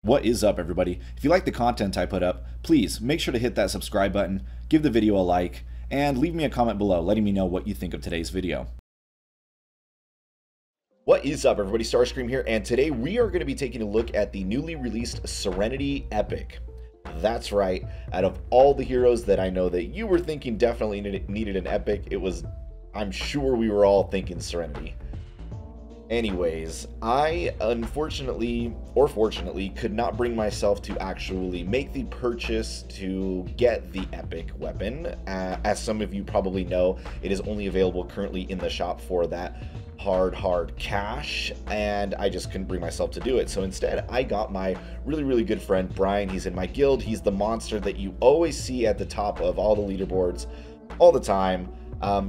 What is up, everybody? If you like the content I put up, please make sure to hit that subscribe button, give the video a like, and leave me a comment below letting me know what you think of today's video. What is up, everybody? STARSKREAM here, and today we are going to be taking a look at the newly released Serenity Epic. That's right, out of all the heroes that I know that you were thinking definitely needed an epic, I'm sure we were all thinking Serenity. Anyways, I unfortunately, or fortunately, could not bring myself to actually make the purchase to get the epic weapon. As some of you probably know, it is only available currently in the shop for that hard cash, and I just couldn't bring myself to do it. So instead, I got my really good friend Brian. He's in my guild. He's the monster that you always see at the top of all the leaderboards all the time.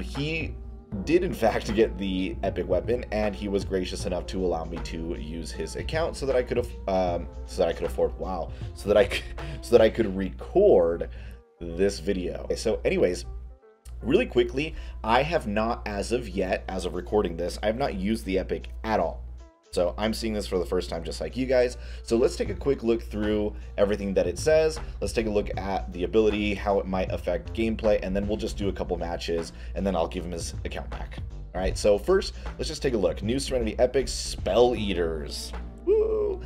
He did in fact get the epic weapon, and he was gracious enough to allow me to use his account so that I could record this video. Okay, so anyways, really quickly, I have not, as of yet, as of recording this, I have not used the epic at all. So I'm seeing this for the first time just like you guys. So let's take a quick look through everything that it says. Let's take a look at the ability, how it might affect gameplay, and then we'll just do a couple matches, and then I'll give him his account back. All right, so first, let's just take a look. New Serenity Epic, Spell Eaters. Woo!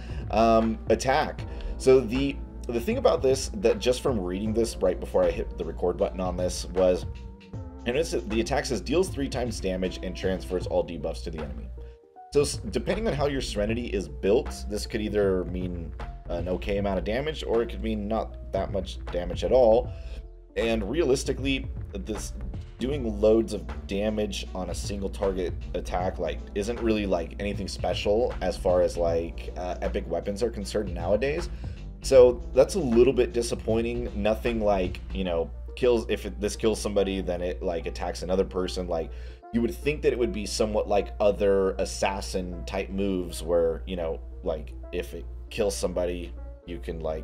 Attack. So the thing about this, that just from reading this right before I hit the record button on this, was, and the attack says deals 3 times damage and transfers all debuffs to the enemy. So depending on how your Serenity is built, this could either mean an okay amount of damage, or it could mean not that much damage at all. And realistically, this doing loads of damage on a single target attack isn't really anything special as far as epic weapons are concerned nowadays. So that's a little bit disappointing. Nothing kills, this kills somebody, then it attacks another person. You would think that it would be somewhat like other assassin type moves where, if it kills somebody, you can go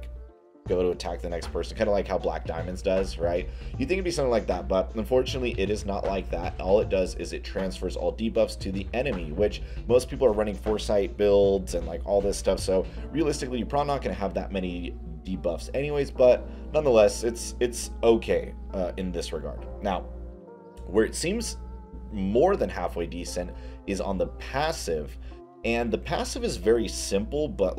to attack the next person, kind of like how Black Diamonds does, right? You think it'd be something like that, but unfortunately it is not like that. All it does is it transfers all debuffs to the enemy, which most people are running Foresight builds and all this stuff. So realistically, you're probably not going to have that many debuffs anyways, but nonetheless, it's okay in this regard. Now, where it seems more than halfway decent is on the passive, and the passive is very simple, but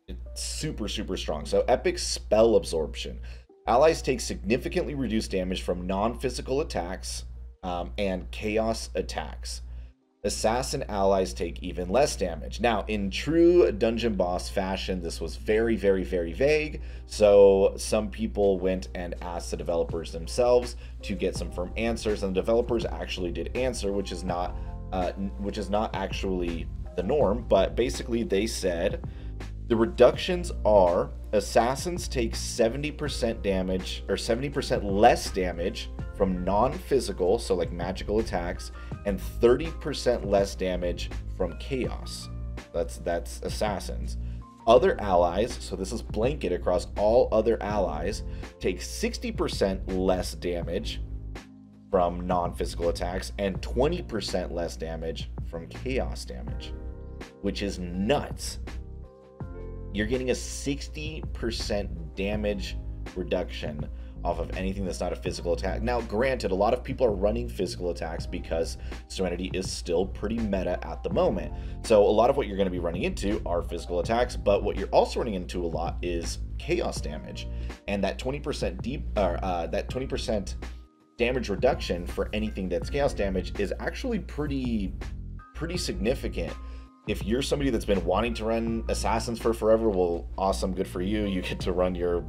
it's super strong. So epic spell absorption. Allies take significantly reduced damage from non-physical attacks and chaos attacks. Assassin allies take even less damage. Now, in true dungeon boss fashion, this was very vague, so some people went and asked the developers themselves to get some firm answers, and the developers actually did answer, which is not actually the norm, but basically they said the reductions are: assassins take 70% damage, or 70% less damage from non-physical, so magical attacks, and 30% less damage from chaos. That's assassins. Other allies, so this is blanket across all other allies, take 60% less damage from non-physical attacks and 20% less damage from chaos damage, which is nuts. You're getting a 60% damage reduction off of anything that's not a physical attack. Now, granted, a lot of people are running physical attacks because Serenity is still pretty meta at the moment. So a lot of what you're going to be running into are physical attacks, but what you're also running into a lot is chaos damage. And that 20% damage reduction for anything that's chaos damage is actually pretty significant. If you're somebody that's been wanting to run assassins for forever, well, awesome, good for you. You get to run your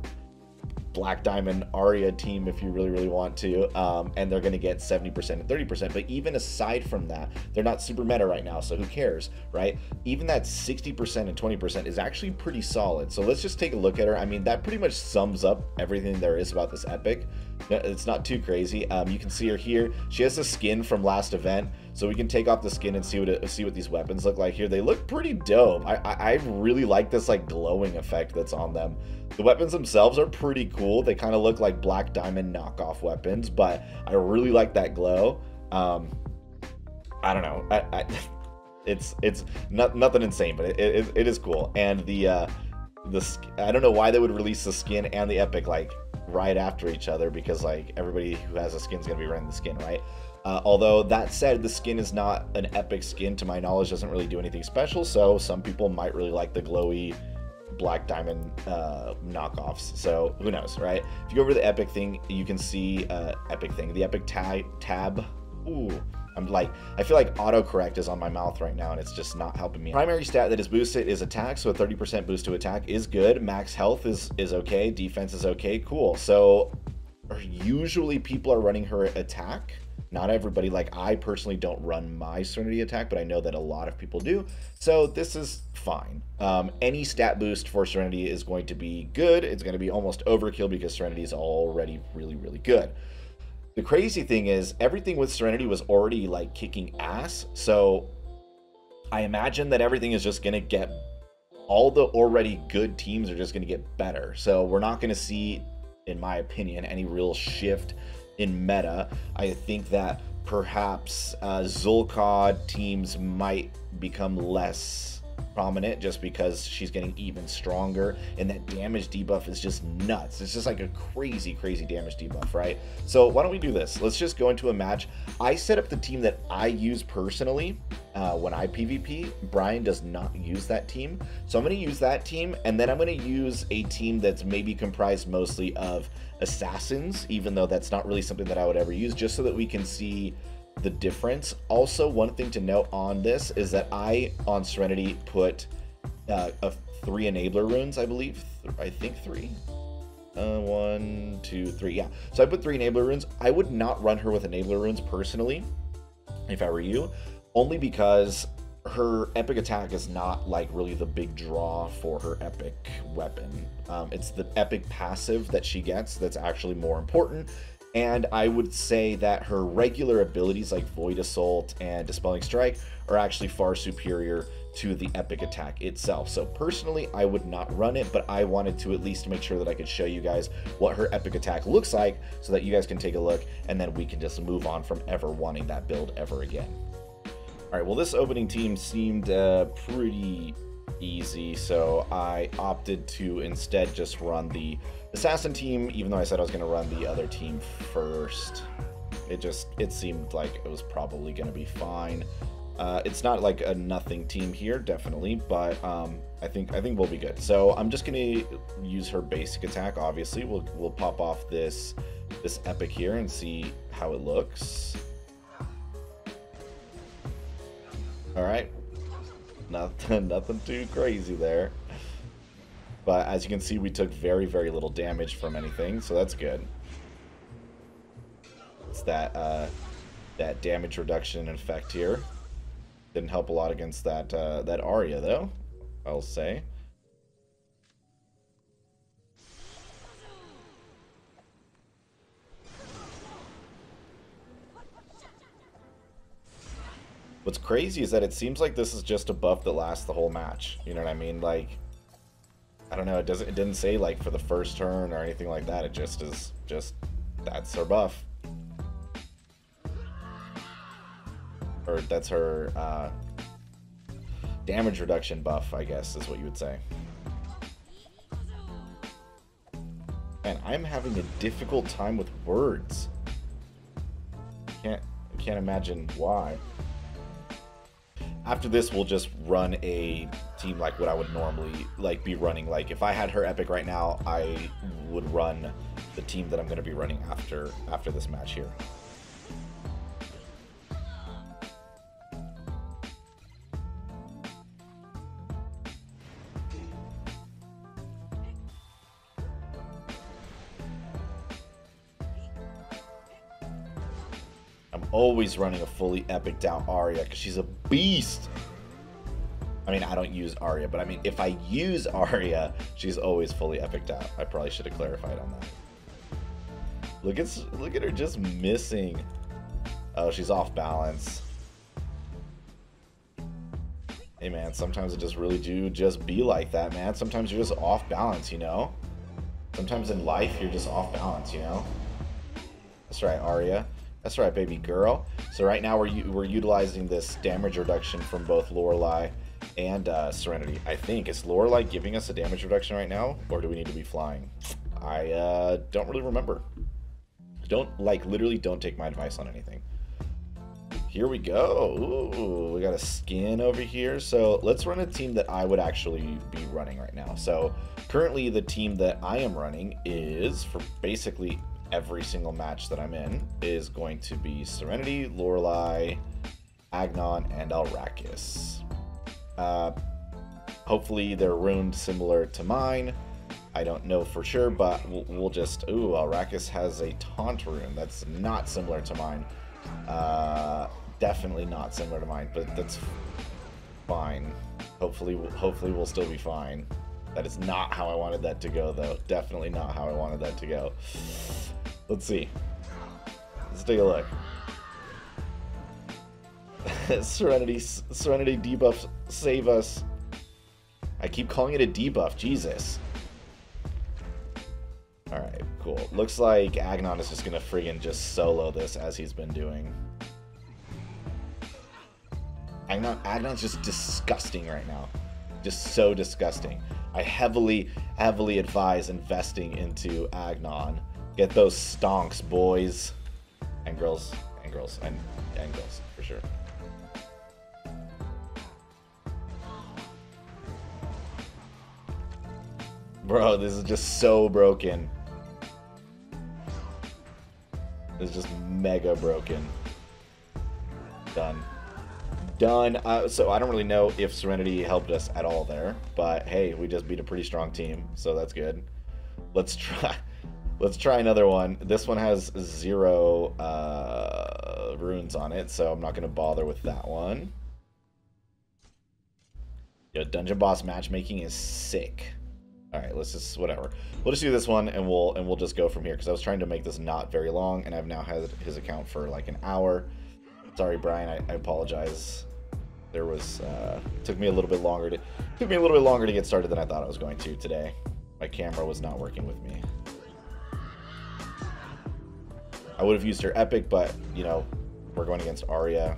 Black Diamond Aria team if you really want to, and they're going to get 70% and 30%. But even aside from that, they're not super meta right now, so who cares, right? Even that 60% and 20% is actually pretty solid. So let's just take a look at her. I mean, that pretty much sums up everything there is about this epic. It's not too crazy. You can see her here. She has a skin from last event, so we can take off the skin and see what these weapons look like here. They look pretty dope. I really like this glowing effect that's on them. The weapons themselves are pretty cool. They kind of look like Black Diamond knockoff weapons, but I really like that glow. I don't know. It's not nothing insane, but it is cool. And the I don't know why they would release the skin and the epic like right after each other, because like everybody who has a skin is gonna be running the skin, right? Although that said, the skin is not an epic skin to my knowledge, doesn't really do anything special, so some people might really like the glowy black diamond knockoffs, so who knows, right? If you go over the epic thing, you can see the epic tab. Ooh, I feel like autocorrect is on my mouth right now and it's just not helping me. Primary stat that is boosted is attack, so a 30% boost to attack is good. Max health is okay, defense is okay, cool. So usually people are running her attack. Not everybody, like I personally don't run my Serenity attack, but I know that a lot of people do. So this is fine. Any stat boost for Serenity is going to be good. It's going to be almost overkill because Serenity is already really, really good. The crazy thing is everything with Serenity was already like kicking ass. So I imagine that everything is just going to get, all the already good teams are just going to get better. So we're not going to see, in my opinion, any real shift in meta. I think that perhaps Zul'Qad teams might become less prominent just because she's getting even stronger, and that damage debuff is just nuts. It's just like a crazy damage debuff, right? So why don't we do this? Let's just go into a match. I set up the team that I use personally when I PvP. Brian does not use that team, so I'm going to use that team, and then I'm going to use a team that's maybe comprised mostly of assassins, even though that's not really something that I would ever use, just so that we can see the difference. Also, one thing to note on this is that I on Serenity put 3 enabler runes, I believe. I think 3. 1, 2, 3. Yeah. So I put 3 enabler runes. I would not run her with enabler runes personally, if I were you, only because her epic attack is not like really the big draw for her epic weapon. It's the epic passive that she gets that's actually more important. And I would say that her regular abilities like Void Assault and Dispelling Strike are actually far superior to the epic attack itself. So personally, I would not run it, but I wanted to at least make sure that I could show you guys what her epic attack looks like so that you guys can take a look, and then we can just move on from ever wanting that build ever again. All right, well, this opening team seemed pretty easy, so I opted to instead just run the assassin team, even though I said I was going to run the other team first. It seemed like it was probably going to be fine. It's not like a nothing team here, definitely, but I think we'll be good. So I'm just going to use her basic attack. Obviously, we'll pop off this epic here and see how it looks. All right, nothing too crazy there. But as you can see, we took very little damage from anything, so that's good. It's that damage reduction effect here. Didn't help a lot against that Arya, though, I'll say. What's crazy is that it seems like this is just a buff that lasts the whole match. You know what I mean? Like, I don't know, it didn't say like for the first turn or anything like that. It just is that's her buff. Or that's her damage reduction buff, I guess is what you would say. Man, I'm having a difficult time with words. I can't imagine why. After this, we'll just run a team like what I would normally like be running. Like if I had her epic right now, I would run the team that I'm going to be running after this match here. Always running a fully epic out Arya because she's a beast. I mean, I don't use Arya, but I mean, if I use Arya, she's always fully epic out. I probably should have clarified on that. Look at her just missing. Oh, she's off balance. Hey man, sometimes it just really do just be like that, man. Sometimes you're just off balance, you know? Sometimes in life, you're just off balance, you know? That's right, Arya. That's right, baby girl. So right now we're utilizing this damage reduction from both Lorelei and Serenity. I think. Is Lorelei giving us a damage reduction right now, or do we need to be flying? I don't really remember. Literally don't take my advice on anything. Here we go. Ooh, we got a skin over here. So let's run a team that I would actually be running right now. So currently the team that I am running is, for basically every single match that I'm in, is going to be Serenity, Lorelei, Agnon, and Arrakis. Hopefully they're ruined similar to mine. I don't know for sure, but we'll just... Ooh, Arrakis has a taunt rune. That's not similar to mine. Definitely not similar to mine, but that's fine. Hopefully we'll still be fine. That is not how I wanted that to go, though. Definitely not how I wanted that to go. Let's see. Let's take a look. Serenity debuff, save us. I keep calling it a debuff, Jesus. Alright, cool. Looks like Agnon is just gonna friggin' just solo this as he's been doing. Agnon's just disgusting right now. Just so disgusting. I heavily advise investing into Agnon. Get those stonks, boys. And girls. And girls. And girls, for sure. Bro, this is just so broken. This is just mega broken. Done. Done. So I don't really know if Serenity helped us at all there, but hey, we just beat a pretty strong team, so that's good. Let's try another one. This one has 0 runes on it, so I'm not gonna bother with that one. Yo, dungeon boss matchmaking is sick. All right, let's just whatever. We'll just do this one, and we'll just go from here, because I was trying to make this not very long, and I've now had his account for like an hour. Sorry, Brian. I apologize. There was took me a little bit longer to get started than I thought I was going to today. My camera was not working with me. I would have used her epic, but you know, we're going against Arya,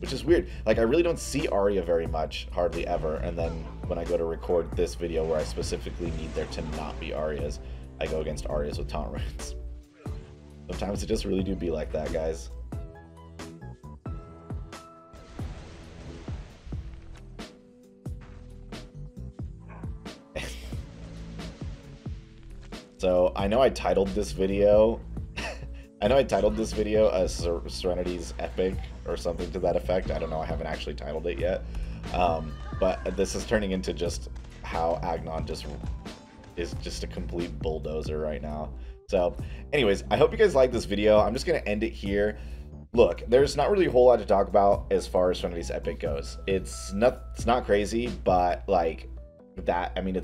which is weird. Like, I really don't see Arya very much, hardly ever, and then when I go to record this video where I specifically need there to not be Aryas, I go against Aryas with taunt runes. Sometimes it just really do be like that, guys. So I know I titled this video Serenity's Epic or something to that effect. I don't know, I haven't actually titled it yet. But this is turning into just how Agnon is just a complete bulldozer right now. So anyways, I hope you guys like this video. I'm just gonna end it here. Look, there's not really a whole lot to talk about as far as Serenity's Epic goes. It's not crazy, but like that, I mean,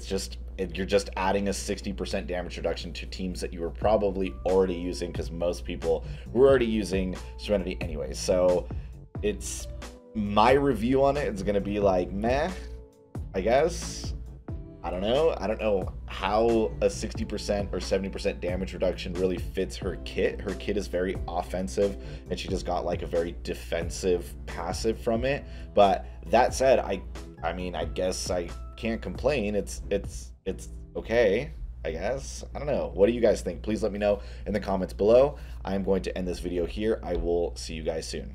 you're just adding a 60% damage reduction to teams that you were probably already using, because most people were already using Serenity anyways. So it's my review on it. It's gonna be like meh, I guess. I don't know how a 60% or 70% damage reduction really fits her kit. Her kit is very offensive, and she just got like a very defensive passive from it. But that said, I mean, I guess I can't complain. It's okay, I guess. I don't know. What do you guys think? Please let me know in the comments below. I'm going to end this video here. I will see you guys soon.